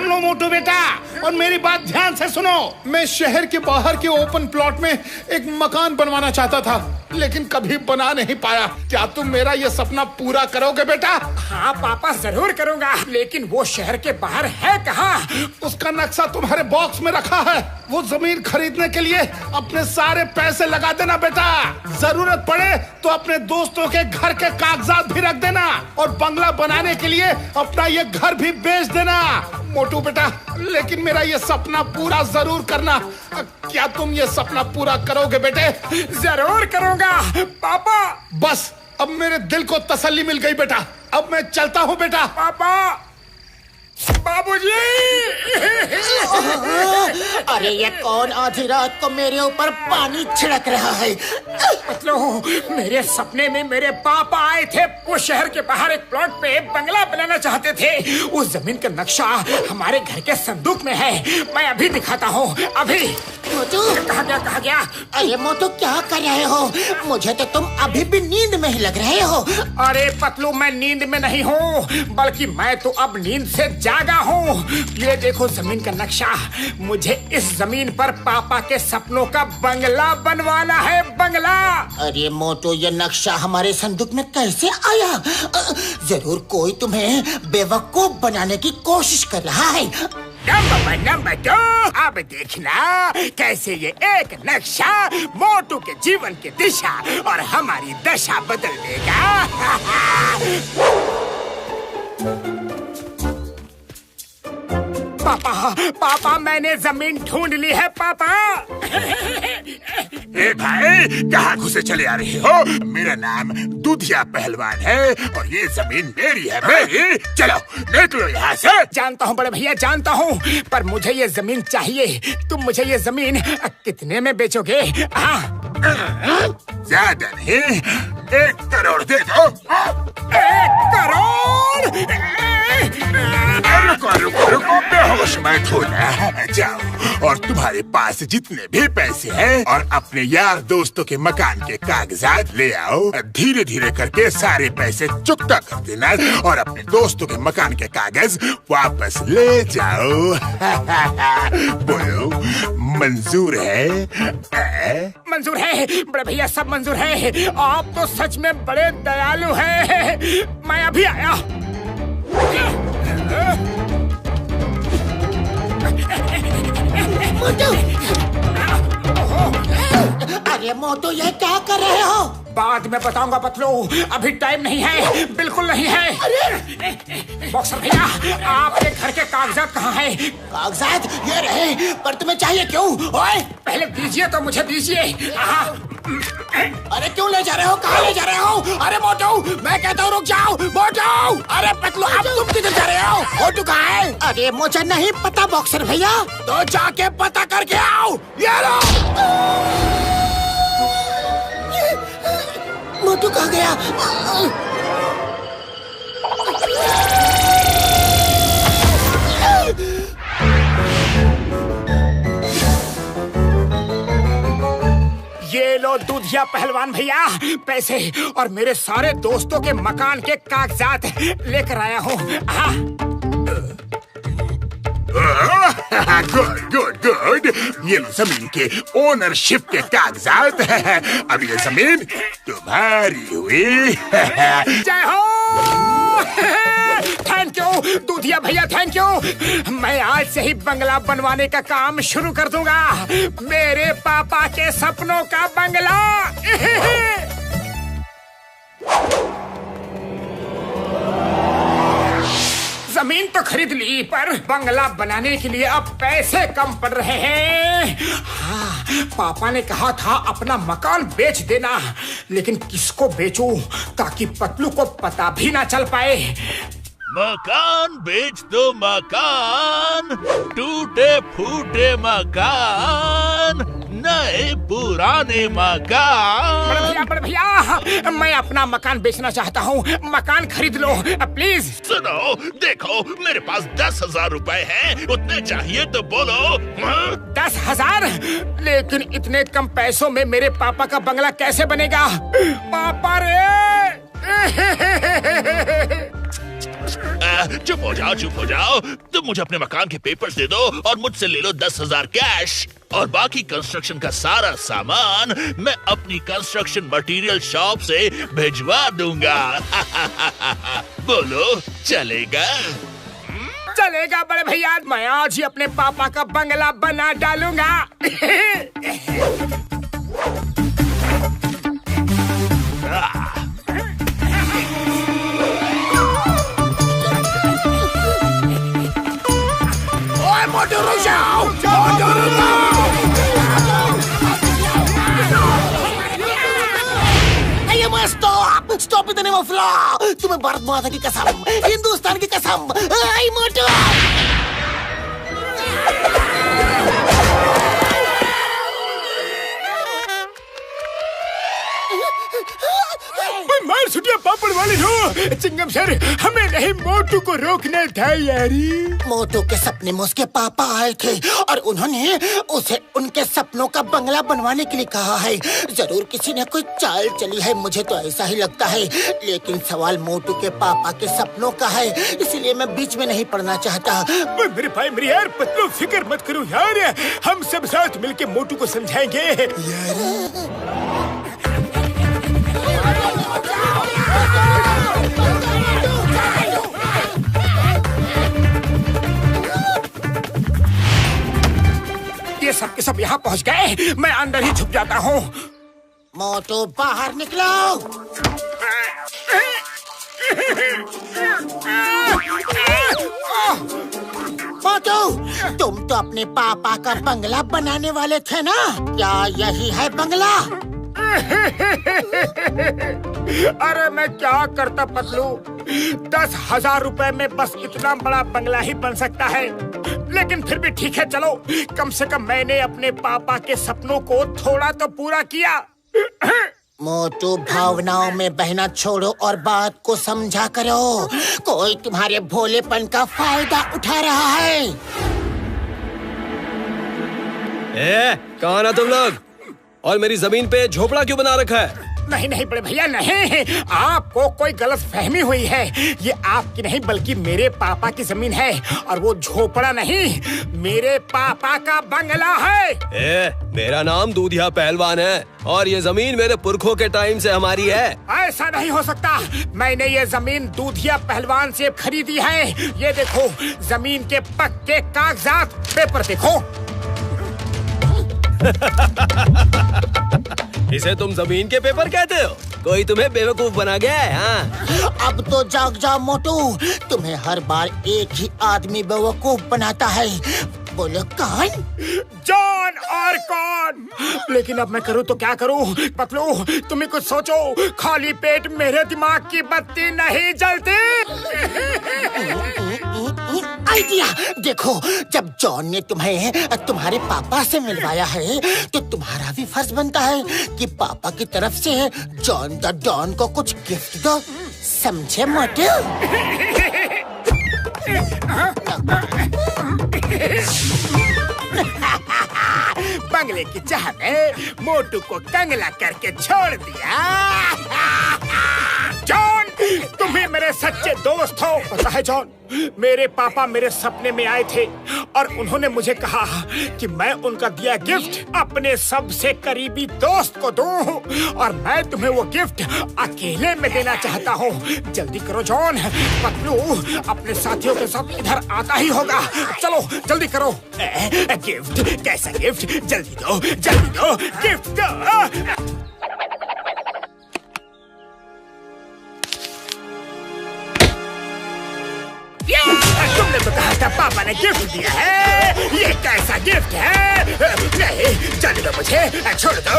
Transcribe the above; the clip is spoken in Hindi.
लो मोटू बेटा, और मेरी बात ध्यान से सुनो। मैं शहर के बाहर के ओपन प्लॉट में एक मकान बनवाना चाहता था, लेकिन कभी बना नहीं पाया। क्या तुम मेरा ये सपना पूरा करोगे बेटा? हाँ पापा, जरूर करूँगा, लेकिन वो शहर के बाहर है कहाँ? उसका नक्शा तुम्हारे बॉक्स में रखा है। वो जमीन खरीदने के लिए अपने सारे पैसे लगा देना बेटा। जरूरत पड़े तो अपने दोस्तों के घर के कागजात भी रख देना, और बंगला बनाने के लिए अपना ये घर भी बेच देना मोटू बेटा। लेकिन मेरा ये सपना पूरा जरूर करना। क्या तुम ये सपना पूरा करोगे बेटे? जरूर करूँगा पापा। बस अब मेरे दिल को तसल्ली मिल गई बेटा। अब मैं चलता हूँ बेटा। पापा, बाबूजी। अरे ये कौन आधी रात को मेरे ऊपर पानी छिड़क रहा है? मतलब मेरे सपने में मेरे पापा आए थे। वो शहर के बाहर एक प्लॉट पे बंगला बनाना चाहते थे। उस जमीन का नक्शा हमारे घर के संदूक में है। मैं अभी दिखाता हूँ, अभी। मोटू, कहाँ गया? अरे मोटू, क्या कर रहे हो? मुझे तो तुम अभी भी नींद में ही लग रहे हो। अरे पतलू, मैं नींद में नहीं हूँ, बल्कि मैं तो अब नींद से जागा हूँ। ये देखो जमीन का नक्शा। मुझे इस जमीन पर पापा के सपनों का बंगला बनवाना है, बंगला। अरे मोटू, ये नक्शा हमारे संदूक में कैसे आया? जरूर कोई तुम्हें बेवकूफ बनाने की कोशिश कर रहा है। नंबर 2, अब देखना कैसे ये एक नक्शा मोटू के जीवन की दिशा और हमारी दशा बदल देगा। पापा, मैंने जमीन ढूंढ ली है पापा। ए भाई, कहाँ घुसे चले आ रहे हो? मेरा नाम दूधिया पहलवान है और ये जमीन मेरी है, मेरी। चलो निकलो यहाँ से। जानता हूँ बड़े भैया, जानता हूँ, पर मुझे ये जमीन चाहिए। तुम मुझे ये जमीन कितने में बेचोगे? ज्यादा नहीं, 1 करोड़ दे दो। 1 करोड़? रुको, बेहोश मत होना। जाओ और तुम्हारे पास जितने भी पैसे हैं और अपने यार दोस्तों के मकान के कागजात ले आओ। धीरे धीरे करके सारे पैसे चुकता कर देना और अपने दोस्तों के मकान के कागज वापस ले जाओ। बोलो, मंजूर है? मंजूर है बड़े भैया, सब मंजूर है। आप तो सच में बड़े दयालु हैं। मैं अभी आया। मोटू, अरे मोटू, ये क्या कर रहे हो? बाद में बताऊंगा पतलू, अभी टाइम नहीं है, बिल्कुल नहीं है। अरे बॉक्सर भैया, आपके घर के कागजात कहाँ हैं? कागजात ये रहे, पर तुम्हें चाहिए क्यों? ओए, पहले दीजिए तो मुझे दीजिए। अरे क्यों ले जा रहे हो? कहाँ ले जा रहे हो? अरे मोटू, मैं कहता हूँ रुक जाओ। मोटू, अरे पतलू, अब तुम किधर जा रहे हो? मोटू कहाँ है? अरे मुझे नहीं पता बॉक्सर भैया। तो जाके पता करके आओ। ये लो। मोटू कहाँ गया? ये लो दूधिया पहलवान भैया, पैसे और मेरे सारे दोस्तों के मकान के कागजात लेकर आया हूँ। गुड। ये जमीन के ओनरशिप के कागजात है। अब ये जमीन तुम्हारी हुई। जय हो। थैंक यू दूधिया भैया, थैंक यू। मैं आज से ही बंगला बनवाने का काम शुरू कर दूंगा। मेरे पापा के सपनों का बंगला। जमीन तो खरीद ली, पर बंगला बनाने के लिए अब पैसे कम पड़ रहे हैं। हाँ, पापा ने कहा था अपना मकान बेच देना, लेकिन किसको बेचूं ताकि पतलू को पता भी ना चल पाए। मकान बेच दो, मकान, टूटे फूटे मकान, नए पुराने मकान। बड़े भैया, मैं अपना मकान बेचना चाहता हूँ। मकान खरीद लो प्लीज। सुनो, देखो मेरे पास 10,000 रुपए हैं, उतने चाहिए तो बोलो। 10,000? लेकिन इतने कम पैसों में मेरे पापा का बंगला कैसे बनेगा? पापा रे। चुप हो जाओ, चुप हो जाओ। तुम मुझे अपने मकान के पेपर्स दे दो और मुझसे ले लो 10,000 कैश, और बाकी कंस्ट्रक्शन का सारा सामान मैं अपनी कंस्ट्रक्शन मटेरियल शॉप से भिजवा दूंगा। बोलो, चलेगा? चलेगा बड़े भैया, मैं आज ही अपने पापा का बंगला बना डालूंगा। ओए मोटू रुक जाओ, मोटू रुक जाओ। Stop it the name of law. तुम्हें भारत माता की कसम, हिंदुस्तान की कसम। आई मोटू, मार छुटिया पापड़ वाली हो। चिंगम सर, हमें नहीं मोटू को रोकना था यारी। मोटू के सपने में उसके पापा आए थे और उन्होंने उसे उनके सपनों का बंगला बनवाने के लिए कहा है। जरूर किसी ने कोई चाल चली है, मुझे तो ऐसा ही लगता है। लेकिन सवाल मोटू के पापा के सपनों का है, इसीलिए मैं बीच में नहीं पढ़ना चाहता। मेरे भाई, मेरे यार पतलू, फिक्र मत करो यार, हम सब साथ मिलके मोटू को समझाएंगे यार। ये सब के सब यहाँ पहुँच गए, मैं अंदर ही छुप जाता हूँ। मोटू बाहर निकलो। मोटू, तुम तो अपने पापा का बंगला बनाने वाले थे ना? क्या यही है बंगला? अरे मैं क्या करता पतलू, 10,000 रुपए में बस इतना बड़ा बंगला ही बन सकता है। लेकिन फिर भी ठीक है, चलो, कम से कम मैंने अपने पापा के सपनों को थोड़ा तो पूरा किया। मोटू, भावनाओं में बहना छोड़ो और बात को समझा करो। कोई तुम्हारे भोलेपन का फायदा उठा रहा है। कौन है तुम लोग? और मेरी जमीन पे झोपड़ा क्यों बना रखा है? नहीं नहीं बड़े भैया, नहीं, आपको कोई गलत फहमी हुई है। ये आपकी नहीं बल्कि मेरे पापा की जमीन है, और वो झोपड़ा नहीं, मेरे पापा का बंगला है। मेरा नाम दूधिया पहलवान है और ये जमीन मेरे पुरखों के टाइम से हमारी है। ऐसा नहीं हो सकता, मैंने ये जमीन दूधिया पहलवान से खरीदी है। ये देखो, जमीन के पक्के कागजात, पेपर देखो। इसे तुम जमीन के पेपर कहते हो? कोई तुम्हें बेवकूफ बना गया है? हाँ? अब तो जाग जाओ मोटू, तुम्हें हर बार एक ही आदमी बेवकूफ बनाता है। बोलो कौन? जॉन और कौन? लेकिन अब मैं करूँ तो क्या करूँ? पतलू, तुम ही कुछ सोचो, खाली पेट मेरे दिमाग की बत्ती नहीं जलती। आइडिया देखो, जब जॉन ने तुम्हें तुम्हारे पापा से मिलवाया है, तो तुम्हारा भी फर्ज बनता है कि पापा की तरफ से जॉन द डॉन को कुछ गिफ्ट दो। समझे मोटू? बंगले की चाह में मोटू को कंगला करके छोड़ दिया। जॉन, तुम ही मेरे सच्चे दोस्त हो। पता है जॉन, मेरे पापा मेरे सपने में आए थे और उन्होंने मुझे कहा कि मैं उनका दिया गिफ्ट अपने सबसे करीबी दोस्त को दूं, और मैं तुम्हें वो गिफ्ट अकेले में देना चाहता हूँ। जल्दी करो जॉन, पतलू अपने साथियों के साथ इधर आता ही होगा। चलो जल्दी करो। गिफ्ट? कैसा गिफ्ट? जल्दी दो, जल्दी दो, गिफ्ट दो। तुमने तो कहा था पापा ने गिफ्ट दिया है, ये कैसा गिफ्ट है? नहीं, जाने दो मुझे, छोड़ दो।